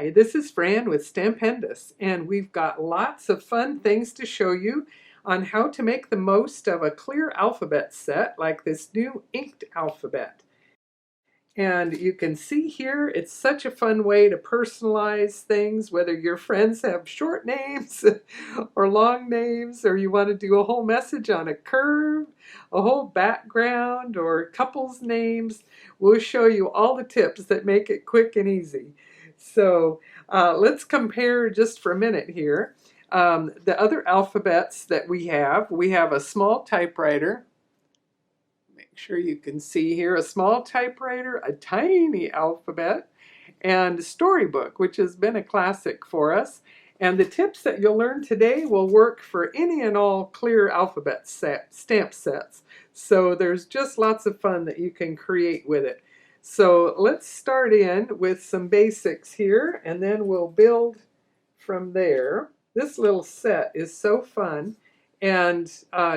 Hi, this is Fran with Stampendous, and we've got lots of fun things to show you on how to make the most of a clear alphabet set like this new inked alphabet. And you can see here, it's such a fun way to personalize things, whether your friends have short names or long names, or you want to do a whole message on a curve, a whole background, or couples' names. We'll show you all the tips that make it quick and easy. So let's compare just for a minute here. The other alphabets that we have a small typewriter. Make sure you can see here a small typewriter, a tiny alphabet, and a storybook, which has been a classic for us. And the tips that you'll learn today will work for any and all clear alphabet stamp sets. So there's just lots of fun that you can create with it. So let's start in with some basics here, and then we'll build from there. This little set is so fun, and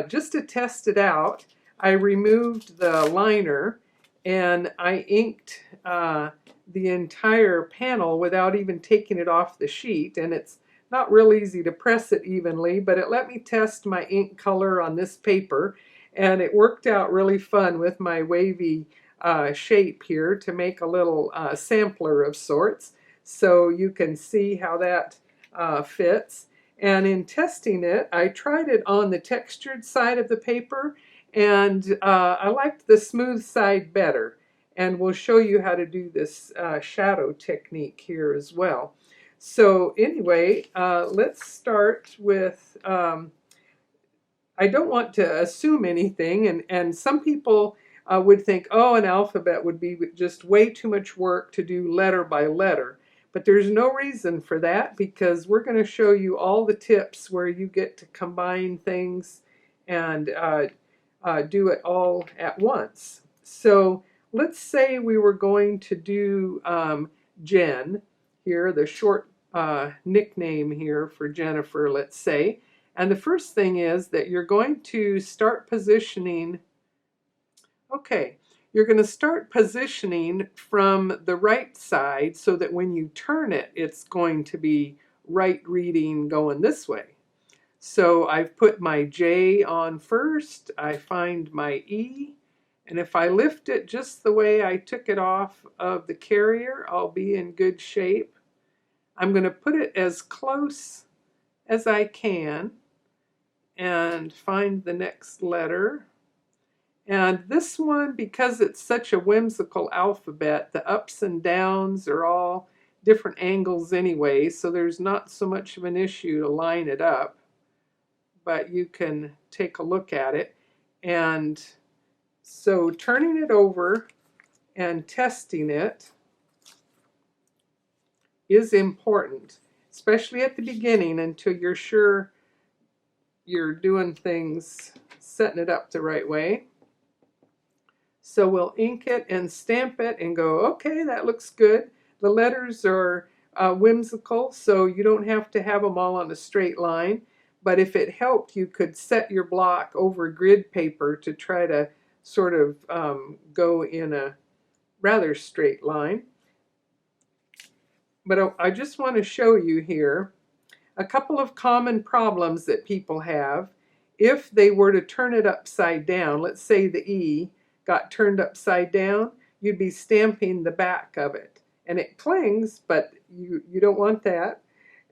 just to test it out, I removed the liner and I inked the entire panel without even taking it off the sheet, and it's not real easy to press it evenly, but it let me test my ink color on this paper, and it worked out really fun with my wavy shape here to make a little sampler of sorts, so you can see how that fits. And in testing it, I tried it on the textured side of the paper, and I liked the smooth side better. And we'll show you how to do this shadow technique here as well. So anyway, let's start with, I don't want to assume anything, and some people would think, oh, an alphabet would be just way too much work to do letter by letter. But there's no reason for that, because we're going to show you all the tips where you get to combine things and do it all at once. So let's say we were going to do Jen here, the short nickname here for Jennifer, let's say. And the first thing is that you're going to start positioning. Okay, you're going to start positioning from the right side so that when you turn it, it's going to be right reading going this way. So I've put my J on first, I find my E, and if I lift it just the way I took it off of the carrier, I'll be in good shape. I'm going to put it as close as I can and find the next letter. And this one, because it's such a whimsical alphabet, the ups and downs are all different angles anyway, so there's not so much of an issue to line it up. But you can take a look at it. And so turning it over and testing it is important, especially at the beginning, until you're sure you're doing things, setting it up the right way. So we'll ink it and stamp it and go, okay, that looks good. The letters are whimsical, so you don't have to have them all on a straight line. But if it helped, you could set your block over grid paper to try to sort of go in a rather straight line. But I just want to show you here a couple of common problems that people have. If they were to turn it upside down, let's say the E got turned upside down, you'd be stamping the back of it. And it clings, but you don't want that.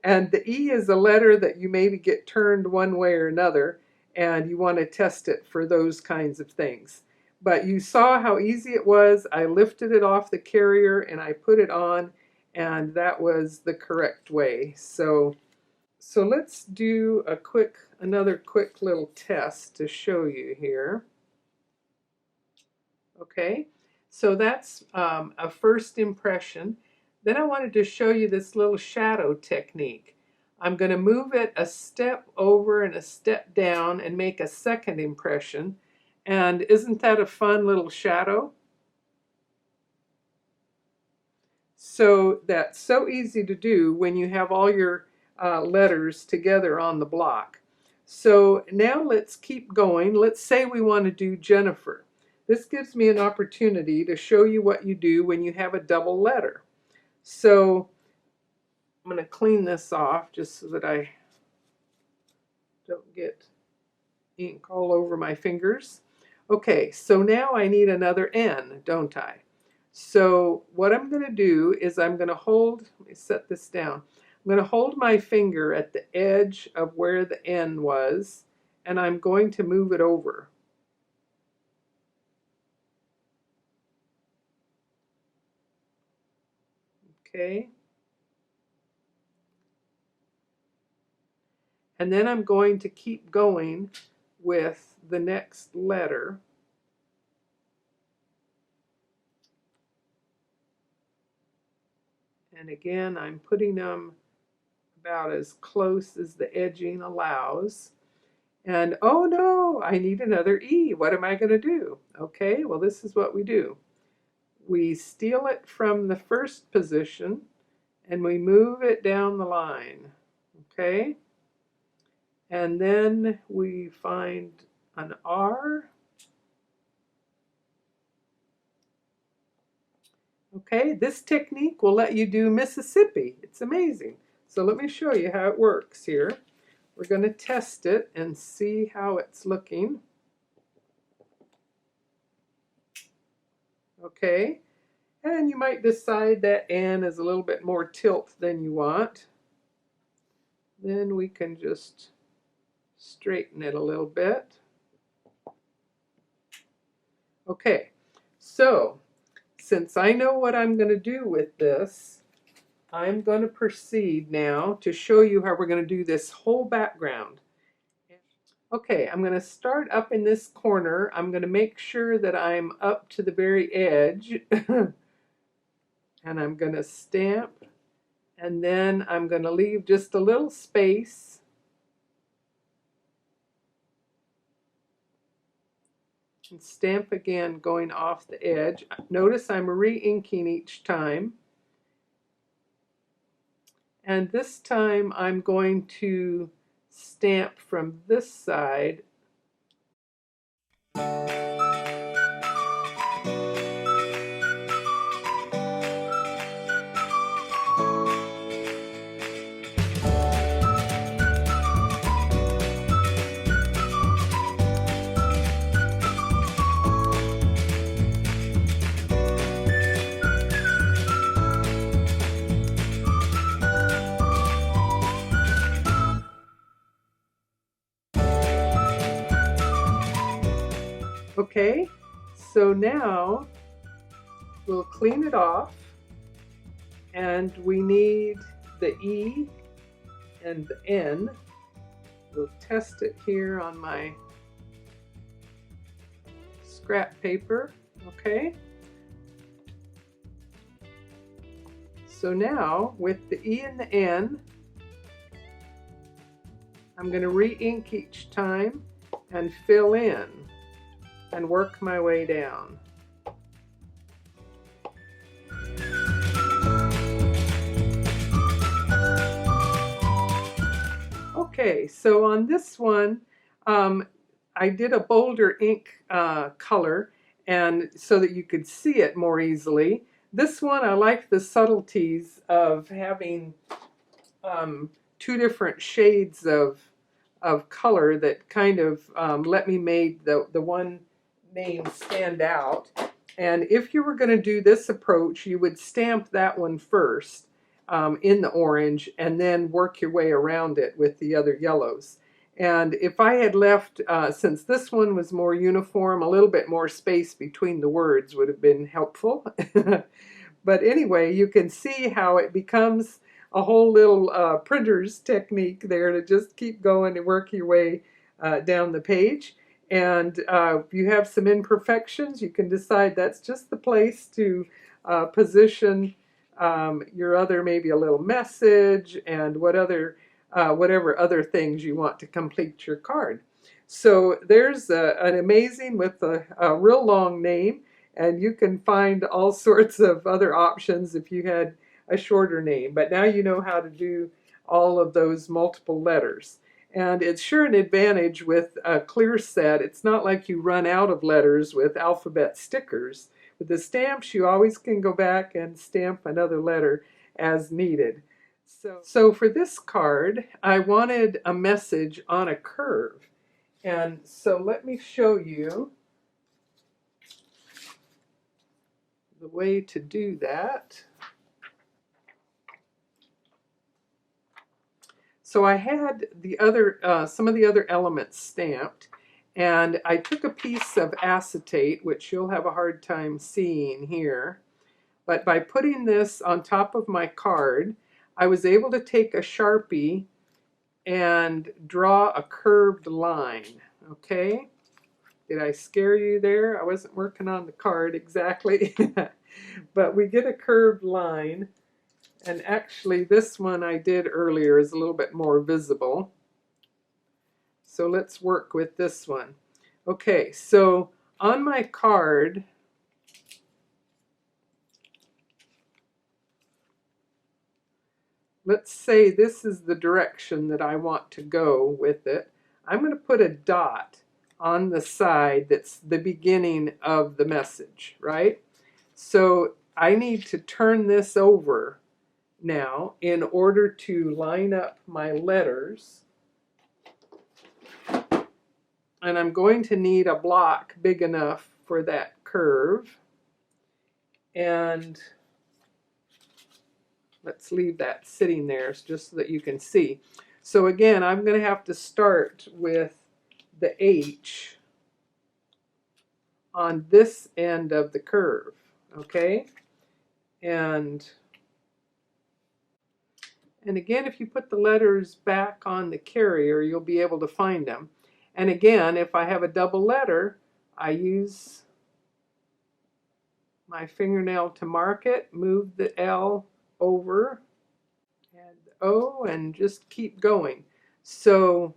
And the E is a letter that you maybe get turned one way or another, and you want to test it for those kinds of things. But you saw how easy it was. I lifted it off the carrier and I put it on, and that was the correct way. So let's do another quick little test to show you here. Okay, so that's a first impression. Then I wanted to show you this little shadow technique. I'm going to move it a step over and a step down and make a second impression. And isn't that a fun little shadow? So that's so easy to do when you have all your letters together on the block. So now let's keep going. Let's say we want to do Jennifer. This gives me an opportunity to show you what you do when you have a double letter. So I'm going to clean this off just so that I don't get ink all over my fingers. Okay, so now I need another N, don't I? So what I'm going to do is I'm going to hold, let me set this down. I'm going to hold my finger at the edge of where the N was, and I'm going to move it over. Okay. And then I'm going to keep going with the next letter. And again, I'm putting them about as close as the edging allows. And oh no, I need another E. What am I going to do? Okay, well, this is what we do. We steal it from the first position and we move it down the line. Okay? And then we find an R. Okay, this technique will let you do Mississippi. It's amazing. So let me show you how it works here. We're going to test it and see how it's looking. Okay, and you might decide that N is a little bit more tilt than you want. Then we can just straighten it a little bit. Okay, so since I know what I'm going to do with this, I'm going to proceed now to show you how we're going to do this whole background. Okay, I'm going to start up in this corner. I'm going to make sure that I'm up to the very edge. And I'm going to stamp. And then I'm going to leave just a little space. And stamp again going off the edge. Notice I'm re-inking each time. And this time I'm going to stamp from this side. Okay, so now we'll clean it off, and we need the E and the N. We'll test it here on my scrap paper, okay? So now with the E and the N, I'm going to re-ink each time and fill in and work my way down. Okay, so on this one, I did a bolder ink color, and so that you could see it more easily. This one, I like the subtleties of having two different shades of color that kind of let me make the one name stand out. And if you were going to do this approach, you would stamp that one first in the orange and then work your way around it with the other yellows. And if I had left, since this one was more uniform, a little bit more space between the words would have been helpful. But anyway, you can see how it becomes a whole little printer's technique there to just keep going and work your way down the page. And if you have some imperfections, you can decide that's just the place to position your other, maybe a little message and whatever other things you want to complete your card. So there's an amazing with a real long name, and you can find all sorts of other options if you had a shorter name. But now you know how to do all of those multiple letters. And it's sure an advantage with a clear set. It's not like you run out of letters with alphabet stickers. With the stamps, you always can go back and stamp another letter as needed. So for this card, I wanted a message on a curve. And so let me show you the way to do that. So I had the other, some of the other elements stamped, and I took a piece of acetate, which you'll have a hard time seeing here. But by putting this on top of my card, I was able to take a Sharpie and draw a curved line, okay? Did I scare you there? I wasn't working on the card exactly, but we get a curved line. And actually this one I did earlier is a little bit more visible. So let's work with this one. Okay, so on my card, let's say this is the direction that I want to go with it. I'm going to put a dot on the side that's the beginning of the message, right? So I need to turn this over now in order to line up my letters. And I'm going to need a block big enough for that curve. And let's leave that sitting there just so that you can see. So again, I'm going to have to start with the H on this end of the curve, okay? And again, if you put the letters back on the carrier, you'll be able to find them. And again, if I have a double letter, I use my fingernail to mark it, move the L over, and O, and just keep going. So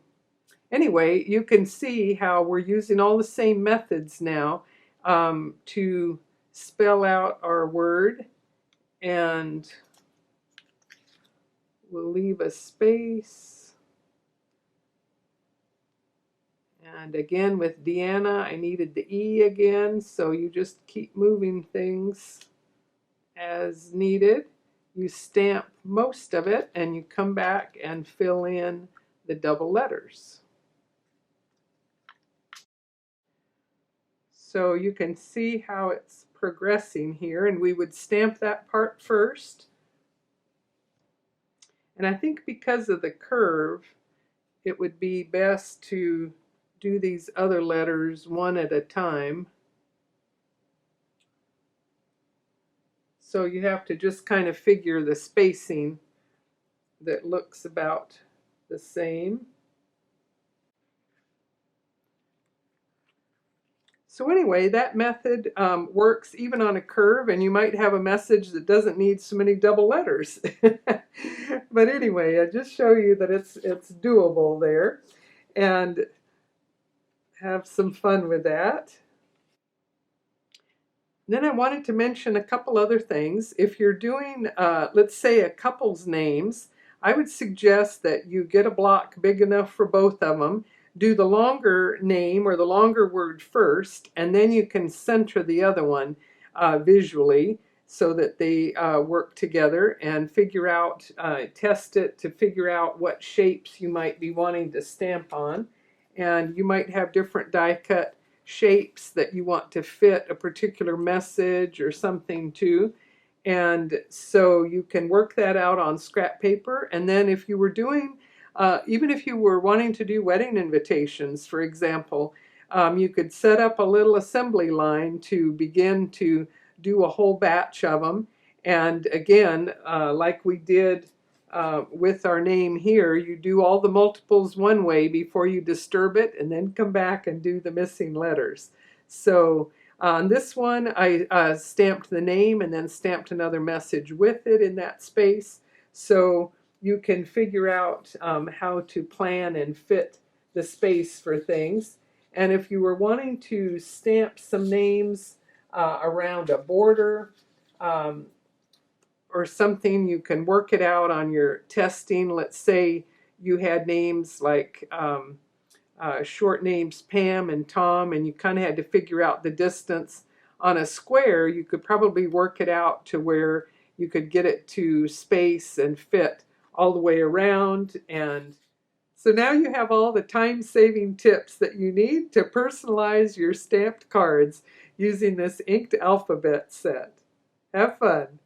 anyway, you can see how we're using all the same methods now to spell out our word, and we'll leave a space. And again with Deanna, I needed the E again, so you just keep moving things as needed. You stamp most of it and you come back and fill in the double letters. So you can see how it's progressing here, and we would stamp that part first. And I think because of the curve, it would be best to do these other letters one at a time. So you have to just kind of figure the spacing that looks about the same. So anyway, that method works even on a curve, and you might have a message that doesn't need so many double letters. But anyway, I just show you that it's doable there, and have some fun with that. Then I wanted to mention a couple other things. If you're doing, let's say, a couple's names, I would suggest that you get a block big enough for both of them. Do the longer name or the longer word first, and then you can center the other one visually so that they work together, and figure out, test it to figure out what shapes you might be wanting to stamp on. And you might have different die cut shapes that you want to fit a particular message or something to. And so you can work that out on scrap paper. And then if you were doing, even if you were wanting to do wedding invitations, for example, you could set up a little assembly line to begin to do a whole batch of them. And again, like we did with our name here, you do all the multiples one way before you disturb it, and then come back and do the missing letters. So on this one, I stamped the name and then stamped another message with it in that space. So you can figure out how to plan and fit the space for things. And if you were wanting to stamp some names around a border, or something, you can work it out on your testing. Let's say you had names like short names Pam and Tom, and you kind of had to figure out the distance on a square. You could probably work it out to where you could get it to space and fit all the way around. And so now you have all the time-saving tips that you need to personalize your stamped cards using this inked alphabet set. Have fun!